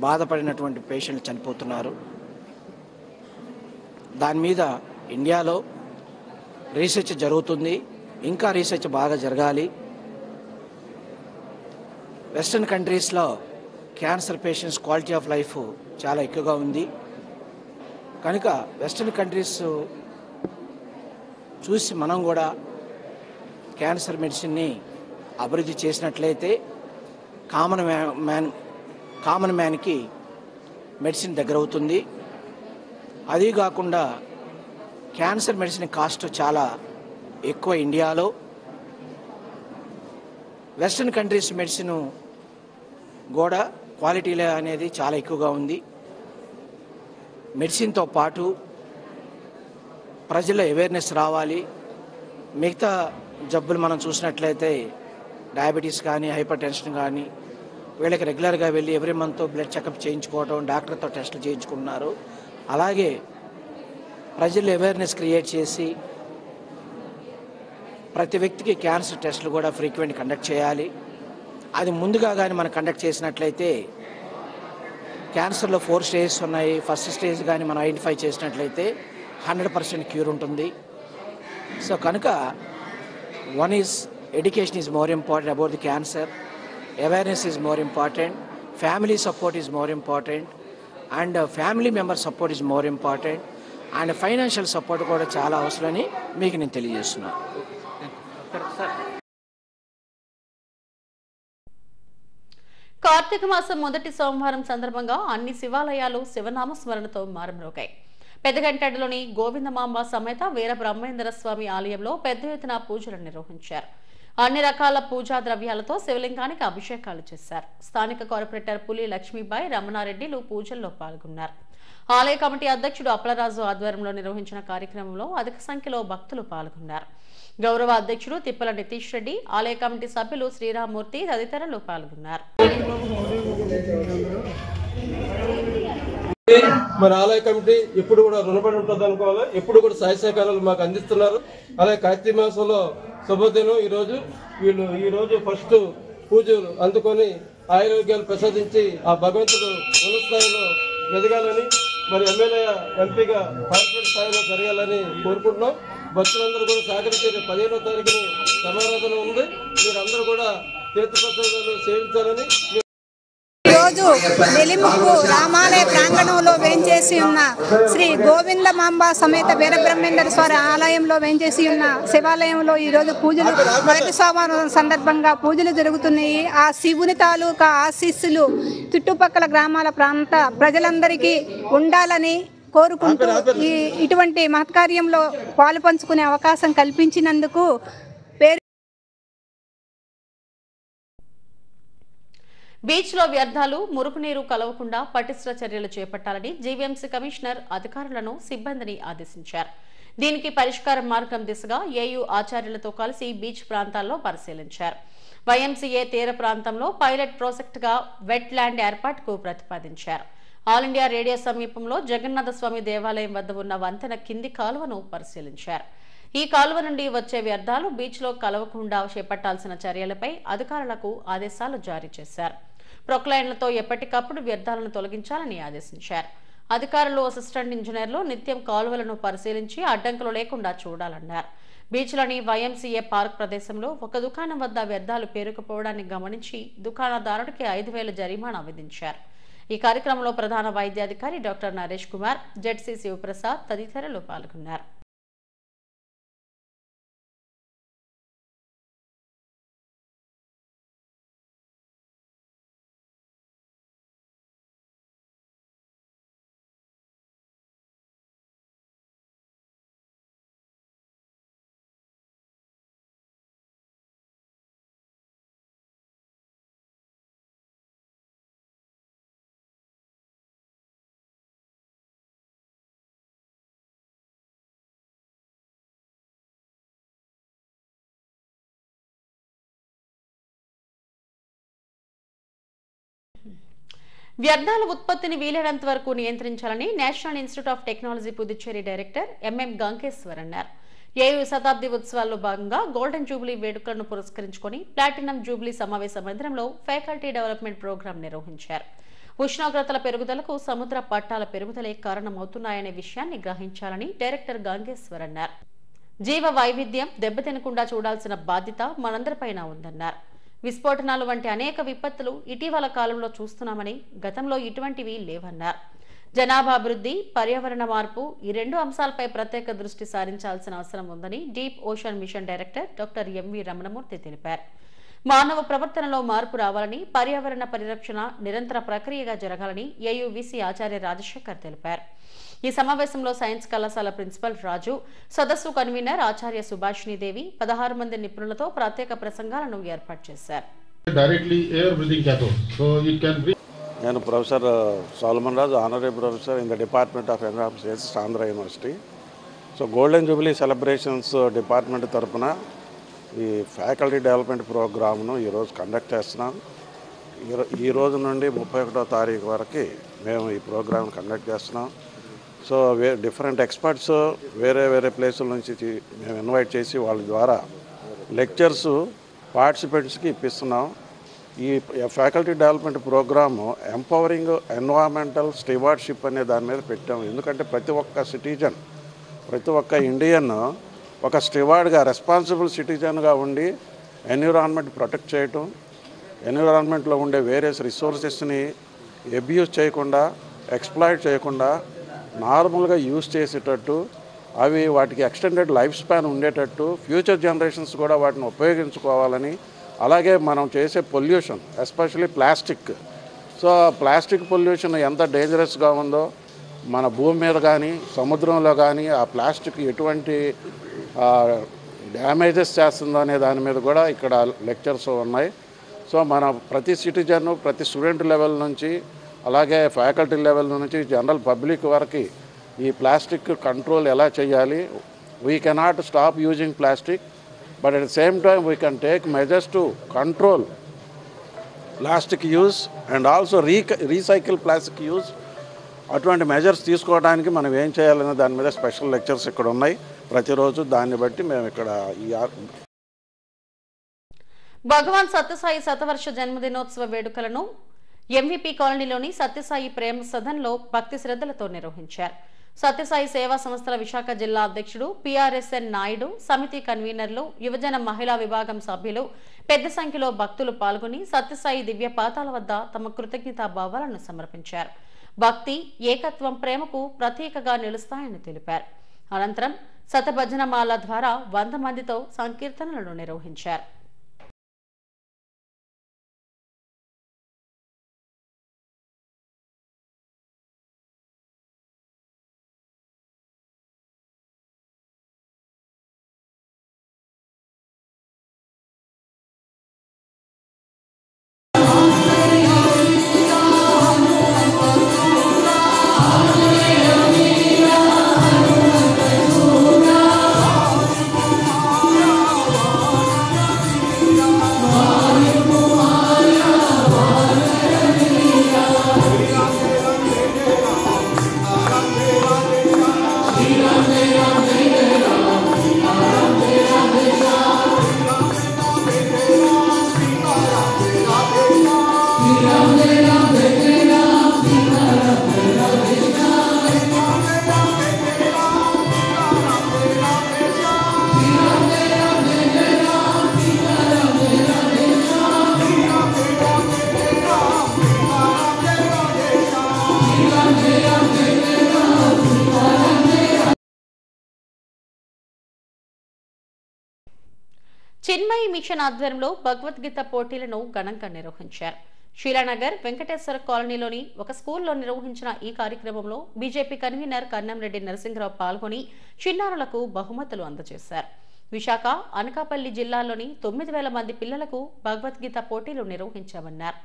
S9: బాధపడినటువంటి పేషెంట్లు చనిపోతున్నారు. దాని మీద ఇండియాలో రీసెర్చ్ జరుగుతుంది. ఇంకా రీసెర్చ్ బాగా జరగాలి. వెస్టర్న్ కంట్రీస్లో cancer patients quality of life చాలా ఎక్కువగా ఉంది. కనుక వెస్టర్న్ కంట్రీస్ చూసి మనం కూడా క్యాన్సర్ మెడిసిన్ని అభివృద్ధి చేసినట్లయితే కామన్ మ్యాన్కి మెడిసిన్ దగ్గర అవుతుంది. అది కాకుండా క్యాన్సర్ మెడిసిన్ కాస్ట్ చాలా ఎక్కువ ఇండియాలో. వెస్టర్న్ కంట్రీస్ మెడిసిన్ కూడా క్వాలిటీలో అనేది చాలా ఎక్కువగా ఉంది. మెడిసిన్తో పాటు ప్రజల్లో అవేర్నెస్ రావాలి. మిగతా జబ్బులు మనం చూసినట్లయితే డయాబెటీస్ కానీ, హైపర్ టెన్షన్ కానీ, వీళ్ళకి రెగ్యులర్గా వెళ్ళి ఎవ్రీ మంత్ బ్లడ్ చెకప్ చేయించుకోవడం, డాక్టర్తో టెస్టులు చేయించుకుంటున్నారు. అలాగే ప్రజల్లో అవేర్నెస్ క్రియేట్ చేసి ప్రతి వ్యక్తికి క్యాన్సర్ టెస్టులు కూడా ఫ్రీక్వెంట్ కండక్ట్ చేయాలి. అది ముందుగా కానీ మనం కండక్ట్ చేసినట్లయితే క్యాన్సర్లో 4 stages ఉన్నాయి. ఫస్ట్ స్టేజ్ కానీ మనం ఐడెంటిఫై చేసినట్లయితే 100% క్యూర్ ఉంటుంది. సో కనుక one is education is more important about the cancer, awareness is more important, family support is more important, and family member support is more important, and financial support కూడా చాలా అవసరమని మీకు నేను తెలియజేస్తున్నాను.
S1: కార్తీక మాసం మొదటి సోమవారం సందర్భంగా అన్ని శివాలయాలు శివనామ స్మరణతో మారుమ్రోగాయి. పెద్దగంటలోని గోవిందమాంబ సమేత వీర బ్రహ్మేంద్ర స్వామి ఆలయంలో పెద్ద ఎత్తున పూజలు నిర్వహించారు. అన్ని రకాల పూజా ద్రవ్యాలతో శివలింగానికి అభిషేకాలు చేశారు. స్థానిక కార్పొరేటర్ పులి లక్ష్మీబాయి, రమణారెడ్డిలు పూజల్లో పాల్గొన్నారు. ఆలయ కమిటీ అధ్యక్షుడు అప్పలరాజు ఆధ్వర్యంలో నిర్వహించిన కార్యక్రమంలో అధిక సంఖ్యలో భక్తులు పాల్గొన్నారు. గౌరవ అధ్యక్షుడు తిప్పల నితీష్ రెడ్డి, ఆలయ కమిటీ సభ్యులు శ్రీరామూర్తి తదితరులు పాల్గొన్నారు.
S10: మన ఆలయ కమిటీ ఎప్పుడు కూడా రుణపడి ఉంటుంది అనుకోవాలి. ఎప్పుడు కూడా సహాయ సహకారాలు మాకు అందిస్తున్నారు. అలాగే కార్తీక మాసంలో శుభదినం ఈ రోజు ఫస్ట్ పూజలు అందుకొని ఆరోగ్యాలు ప్రసాదించి ఆ భగవంతుడు ఉన్నత స్థాయిలో ఎదగాలని, మరి ఎమ్మెల్యే ఎంపీగా కార్పొరేట్ స్థాయిలో జరగాలని కోరుకుంటున్నాం. భక్తులందరూ కూడా సహకరించి 15వ తారీఖుని సమారాధన ఉంది. మీరందరూ కూడా తీర్థప్రసాదాలు సేవించాలని.
S11: ఈరోజు వెలిముక్కు రామాలయ ప్రాంగణంలో వేంచేసి ఉన్న శ్రీ గోవిందమాంబ సమేత వీరబ్రహ్మేంద్ర స్వామి ఆలయంలో వేంచేసి ఉన్న శివాలయంలో ఈరోజు పూజలు మొదటి సోమవారం సందర్భంగా పూజలు జరుగుతున్నాయి. ఆ శివుని తాలూకా ఆశీస్సులు చుట్టుపక్కల గ్రామాల ప్రాంత ప్రజలందరికీ ఉండాలని కోరుకుంటూ ఇటువంటి మహత్కార్యంలో పాలు పంచుకునే అవకాశం కల్పించినందుకు
S1: బీచ్లో వ్యర్థాలు, మురుగునీరు కలవకుండా పటిష్ట చర్యలు చేపట్టాలని జీవీఎంసీ కమిషనర్ అధికారులను, సిబ్బందిని ఆదేశించారు. దీనికి పరిష్కార మార్గం దిశగా ఏయూ ఆచార్యులతో కలిసి బీచ్ ప్రాంతాల్లో పరిశీలించారు. వైఎంసీఏ తీర ప్రాంతంలో పైలట్ ప్రాజెక్టుగా వెట్ ల్యాండ్ ఏర్పాటుకు ప్రతిపాదించారు. ఆల్ ఇండియా రేడియో సమీపంలో జగన్నాథ స్వామి దేవాలయం వద్ద ఉన్న వంతెన కింది కాలువను పరిశీలించారు. ఈ కాలువ నుండి వచ్చే వ్యర్థాలు బీచ్లో కలవకుండా చేపట్టాల్సిన చర్యలపై అధికారులకు ఆదేశాలు జారీ చేశారు. ప్రొక్లైన్లతో ఎప్పటికప్పుడు వ్యర్థాలను తొలగించాలని ఆదేశించారు. అధికారులు, అసిస్టెంట్ ఇంజనీర్లు నిత్యం కాలువలను పరిశీలించి అడ్డంకులు లేకుండా చూడాలన్నారు. బీచ్లోని వైఎంసీఏ పార్క్ ప్రదేశంలో ఒక దుకాణం వద్ద వ్యర్థాలు పేరుకుపోవడాన్ని గమనించి దుకాణదారుడికి 5,000 జరిమానా విధించారు. ఈ కార్యక్రమంలో ప్రధాన వైద్యాధికారి డాక్టర్ నరేష్ కుమార్, జెడ్సీ శివప్రసాద్ తదితరులు పాల్గొన్నారు. వ్యర్థాల ఉత్పత్తిని వీలైనంత వరకు నియంత్రించాలని national institute of technology Puducherry director MM Gankeshwar అన్నారు. ఏయూ శతాబ్ది ఉత్సవాల్లో భాగంగా గోల్డెన్ జూబ్లీ వేడుకలను పురస్కరించుకొని ప్లాటినం జూబ్లీ సమావేశ మందిరంలో ఫ్యాకల్టీ డెవలప్మెంట్ ప్రోగ్రాం నిర్వహించారు. ఉష్ణోగ్రతల పెరుగుదలకు సముద్ర పట్టాల పెరుగుదలే కారణమవుతున్నాయనే విషయాన్ని గ్రహించాలని డైరెక్టర్ గంకేశ్వర్ అన్నారు. జీవ వైవిధ్యం దెబ్బతినకుండా చూడాల్సిన బాధ్యత మనందరిపైన ఉందన్నారు. విస్ఫోటనాలు వంటి అనేక విపత్తులు ఇటీవల కాలంలో చూస్తున్నామని, గతంలో ఇటువంటివి లేవన్నారు. జనాభా అభివృద్ధి, పర్యావరణ మార్పు ఈ 2 అంశాలపై ప్రత్యేక దృష్టి సారించాల్సిన అవసరం ఉందని deep ocean mission director doctor MV Ramanamurthy తెలిపారు. మానవ ప్రవర్తనలో మార్పు రావాలని, పర్యావరణ పరిరక్షణ నిరంతర ప్రక్రియగా జరగాలని ఏయూవీసీ ఆచార్య రాజశేఖర్ తెలిపారు. ఈ సమావేశంలో సైన్స్ కళాశాల ప్రిన్సిపల్ రాజు, సదస్సు కన్వీనర్ ఆచార్య సుభాషిణీదేవి 16 మంది నిపుణులతో ప్రత్యేక ప్రసంగాలను ఏర్పాటు చేశారు.
S12: నేను professor Solomon Raju, honorary professor in the department of environment sciences, Andhra university. So golden Jubilee celebrations department తరఫున ఈ ఫ్యాకల్టీ డెవలప్మెంట్ ప్రోగ్రామ్ను ఈరోజు కండక్ట్ చేస్తున్నాం. ఈ రోజు నుండి 31వ తారీఖు వరకు మేము ఈ ప్రోగ్రామ్ కండక్ట్ చేస్తున్నాం. సో డిఫరెంట్ ఎక్స్పర్ట్స్ వేరే ప్లేసుల నుంచి మేము ఇన్వైట్ చేసి వాళ్ళ ద్వారా లెక్చర్స్ పార్టిసిపెంట్స్కి ఇప్పిస్తున్నాం. ఈ faculty development programme empowering environmental stewardship అనే దాని మీద పెట్టాము. ఎందుకంటే ప్రతి ఒక్క సిటిజన్, ప్రతి ఒక్క ఇండియన్ ఒక స్టీవార్డ్గా, రెస్పాన్సిబుల్ సిటిజన్గా ఉండి ఎన్విరాన్మెంట్ ప్రొటెక్ట్ చేయటం, ఎన్విరాన్మెంట్లో ఉండే వేరియస్ రిసోర్సెస్ని అబ్యూజ్ చేయకుండా, ఎక్స్ప్లాయిట్ చేయకుండా నార్మల్గా యూజ్ చేసేటట్టు, అవి వాటికి ఎక్స్టెండెడ్ లైఫ్ స్పాన్ ఉండేటట్టు, ఫ్యూచర్ జనరేషన్స్ కూడా వాటిని ఉపయోగించుకోవాలని. అలాగే మనం చేసే pollution, especially plastic. So plastic pollution ఎంత డేంజరస్గా ఉందో, మన భూమి మీద కానీ సముద్రంలో కానీ ఆ ప్లాస్టిక్ ఎటువంటి డ్యామేజెస్ చేస్తుందో అనే దాని మీద కూడా ఇక్కడ లెక్చర్స్ ఉన్నాయి. సో మన ప్రతి సిటిజన్, ప్రతి స్టూడెంట్ లెవెల్ నుంచి, అలాగే ఫ్యాకల్టీ లెవెల్ నుంచి జనరల్ పబ్లిక్ వరకు ఈ ప్లాస్టిక్ కంట్రోల్ ఎలా చేయాలి. We cannot stop using plastic, but at the same time we can take measures to control plastic use and also recycle plastic use. అటువంటి measures తీసుకోవడానికి మనం ఏం చేయాలనే దాని మీద స్పెషల్ లెక్చర్స్ ఇక్కడ ఉన్నాయి ప్రతిరోజు. దాన్ని బట్టి మేము ఇక్కడ ఈ
S1: భగవాన్ సత్యసాయి శతవర్ష జన్మదినోత్సవ వేడుకలను ఎంవీపీ కాలనీలోని సత్యసాయి ప్రేమ సదన్లో భక్తి శ్రద్ధలతో నిర్వహించారు. సత్యసాయి సేవా సంస్థల విశాఖ జిల్లా అధ్యక్షుడు పిఆర్ఎస్ఎన్ నాయుడు, సమితి కన్వీనర్లు, యువజన మహిళా విభాగం సభ్యులు పెద్ద సంఖ్యలో భక్తులు పాల్గొని సత్యసాయి దివ్య పాదాల వద్ద తమ కృతజ్ఞతా భావాలను సమర్పించారు. భక్తి, ఏకత్వం ప్రేమకు ప్రతీకగా నిలుస్తాయని తెలిపారు. అనంతరం శతభజనమాల ద్వారా 100 మందితో సంకీర్తనలను నిర్వహించారు. చిన్మయి మిషన్ ఆధ్వర్యంలో భగవద్గీత పోటీలను ఘనంగా నిర్వహించారు. శీలానగర్ వెంకటేశ్వర కాలనీలోని ఒక స్కూల్లో నిర్వహించిన ఈ కార్యక్రమంలో బీజేపీ కన్వీనర్ కన్నంరెడ్డి నరసింహరావు పాల్గొని చిన్నారులకు బహుమతులు అందజేశారు. విశాఖ, అనకాపల్లి జిల్లాల్లోని 9,000 మంది పిల్లలకు భగవద్గీత పోటీలు నిర్వహించామన్నారు.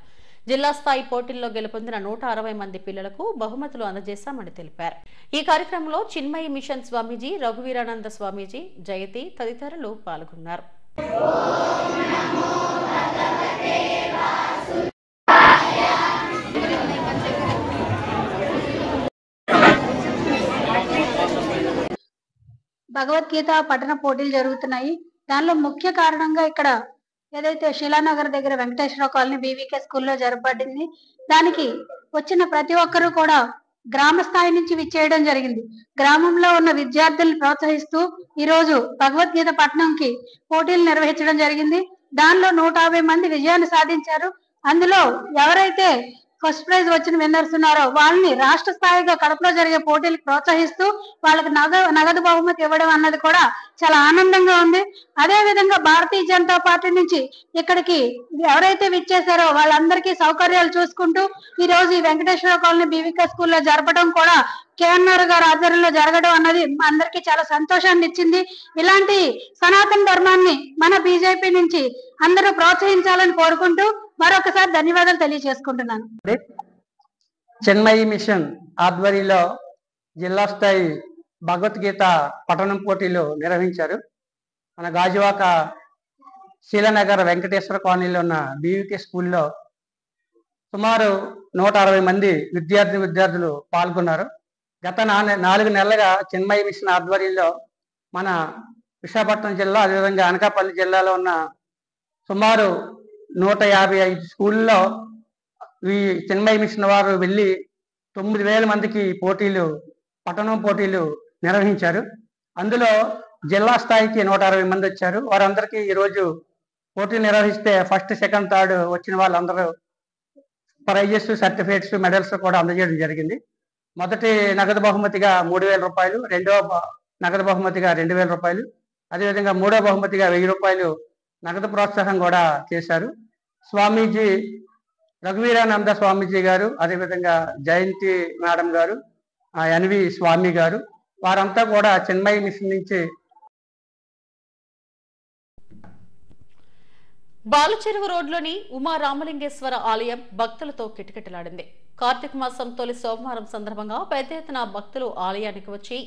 S1: జిల్లా స్థాయి పోటీల్లో గెలుపొందిన 160 మంది పిల్లలకు బహుమతులు అందజేశామని తెలిపారు. ఈ కార్యక్రమంలో చిన్మయి మిషన్ స్వామీజీ, రఘువీరానంద స్వామీజీ, జయతి తదితరులు పాల్గొన్నారు.
S13: భగవద్గీత పఠన పోటీలు జరుగుతున్నాయి. దానిలో ముఖ్య కారణంగా ఇక్కడ ఏదైతే శిలానగర్ దగ్గర వెంకటేశ్వర కాలనీ బీవీకే స్కూల్లో జరపబడింది. దానికి వచ్చిన ప్రతి ఒక్కరూ కూడా గ్రామ స్థాయి నుంచి విచ్చేయడం జరిగింది. గ్రామంలో ఉన్న విద్యార్థులను ప్రోత్సహిస్తూ ఈ రోజు భగవద్గీత పఠనంకి పోటీలు నిర్వహించడం జరిగింది. దానిలో 150 మంది విజయాన్ని సాధించారు. అందులో ఎవరైతే ఫస్ట్ ప్రైజ్ వచ్చిన విన్నర్స్ ఉన్నారో వాళ్ళని రాష్ట్ర స్థాయిగా కడపలో జరిగే పోటీలకు ప్రోత్సహిస్తూ వాళ్ళకి నగదు బహుమతి ఇవ్వడం అన్నది కూడా చాలా ఆనందంగా ఉంది. అదే విధంగా భారతీయ జనతా పార్టీ నుంచి ఇక్కడికి ఎవరైతే విచ్చేశారో వాళ్ళందరికీ సౌకర్యాలు చూసుకుంటూ ఈ రోజు ఈ వెంకటేశ్వర కాలనీ బీవీకే స్కూల్లో జరపడం కూడా కేఎన్ఆర్ గారి ఆధ్వర్యంలో జరగడం అన్నది అందరికీ చాలా సంతోషాన్ని ఇచ్చింది. ఇలాంటి సనాతన ధర్మాన్ని మన బీజేపీ నుంచి అందరూ ప్రోత్సహించాలని కోరుకుంటూ మరొకసారి ధన్యవాదాలు తెలియజేసుకుంటున్నాను.
S14: చిన్మయి మిషన్ ఆధ్వర్యంలో జిల్లా స్థాయి భగవద్గీత పఠనం పోటీలు నిర్వహించారు. మన గాజువాక శీలనగర్ వెంకటేశ్వర కాలనీలో ఉన్న బీవీకే స్కూల్లో సుమారు 160 మంది విద్యార్థులు పాల్గొన్నారు. గత 4 నెలలుగా చిన్మయి మిషన్ ఆధ్వర్యంలో మన విశాఖపట్నం జిల్లా, అదేవిధంగా అనకాపల్లి జిల్లాలో ఉన్న సుమారు 155 స్కూల్లో ఈ చిన్మయి మిషన్ వారు వెళ్ళి 9,000 మందికి పఠనం పోటీలు నిర్వహించారు. అందులో జిల్లా స్థాయికి 160 మంది వచ్చారు. వారందరికీ ఈరోజు పోటీలు నిర్వహిస్తే ఫస్ట్, సెకండ్, థర్డ్ వచ్చిన వాళ్ళందరూ ప్రైజెస్, సర్టిఫికేట్స్, మెడల్స్ కూడా అందజేయడం జరిగింది. మొదటి నగదు బహుమతిగా 3,000 రూపాయలు, రెండవ నగదు బహుమతిగా 2,000 రూపాయలు, అదేవిధంగా మూడో బహుమతిగా 1,000 రూపాయలు నగదు ప్రోత్సాహం కూడా చేశారు. స్వామీజీ రఘువీరానంద స్వామీజీ గారు, అదేవిధంగా జయంతి మేడం గారు, ఎన్వి స్వామి గారు, వారంతా కూడా చిన్మయి మిషన్ నుంచి.
S1: బాలచెరువు రోడ్లోని ఉమా రామలింగేశ్వర ఆలయం భక్తులతో కిటకిటలాడింది. కార్తీక మాసం తొలి సోమవారం సందర్భంగా పెద్ద ఎత్తున భక్తులు ఆలయానికి వచ్చి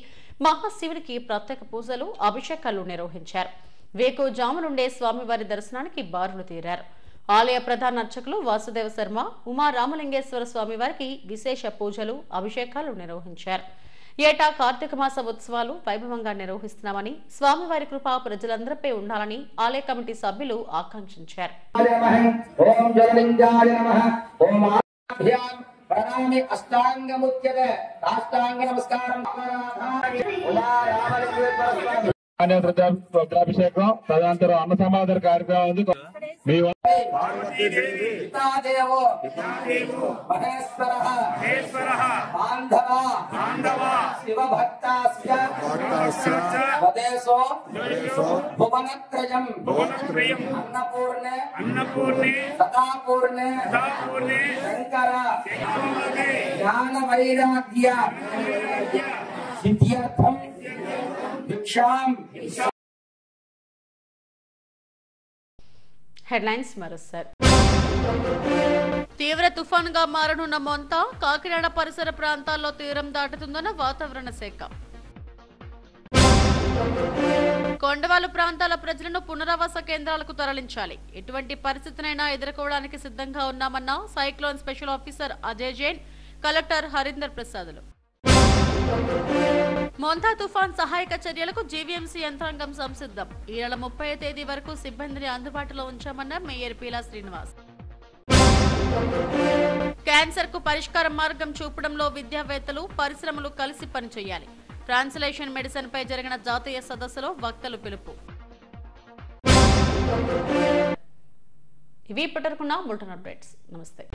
S1: మహాశివునికి ప్రత్యేక పూజలు, అభిషేకాలు నిర్వహించారు. వేకువజాము నుండే స్వామివారి దర్శనానికి బారులు తీరారు. ఆలయ ప్రధాన అర్చకులు వాసుదేవ శర్మ ఉమా రామలింగేశ్వర స్వామివారికి విశేష పూజలు, అభిషేకాలు నిర్వహించారు. ఏటా కార్తీక మాస ఉత్సవాలు వైభవంగా నిర్వహిస్తున్నామని, స్వామివారి కృప ప్రజలందరిపై ఉండాలని ఆలయ కమిటీ సభ్యులు ఆకాంక్షించారు.
S15: రుద్రాభిషేకం తదనంతరం అన్న సమాధాన కార్యక్రమం ఉంది.
S16: జ్ఞాన వైరాగ్య సిద్ధ్యర్థం
S1: హెడ్లైన్స్ మరోసారి. తీవ్ర తుఫాన్గా మారనున్న మొంతా కాకినాడ పరిసర ప్రాంతాల్లో తీరం దాటుతుందన్న వాతావరణ శాఖ. కొండవాలు ప్రాంతాల ప్రజలను పునరావాస కేంద్రాలకు తరలించాలి, ఎటువంటి పరిస్థితినైనా ఎదుర్కోవడానికి సిద్ధంగా ఉన్నామన్న cyclone special officer Ajay Jain, collector Harinder ప్రసాద్లు. మొంతా తుఫాన్ సహాయక చర్యలకు జీవీఎంసీ యంత్రాంగం సంసిద్ధం, ఈ నెల 30వ తేదీ వరకు సిబ్బందిని అందుబాటులో ఉంచామన్న మేయర్ పీలా శ్రీనివాస్. క్యాన్సర్ కు పరిష్కార మార్గం చూపడంలో విద్యావేత్తలు, పరిశ్రమలు కలిసి పనిచేయాలి, ట్రాన్స్లేషన్ మెడిసిన్ పై జరిగిన జాతీయ సదస్సులో వక్తలు పిలుపు. ఇవి ఇప్పటివరకున్న బులెటిన్ అప్డేట్స్. నమస్తే.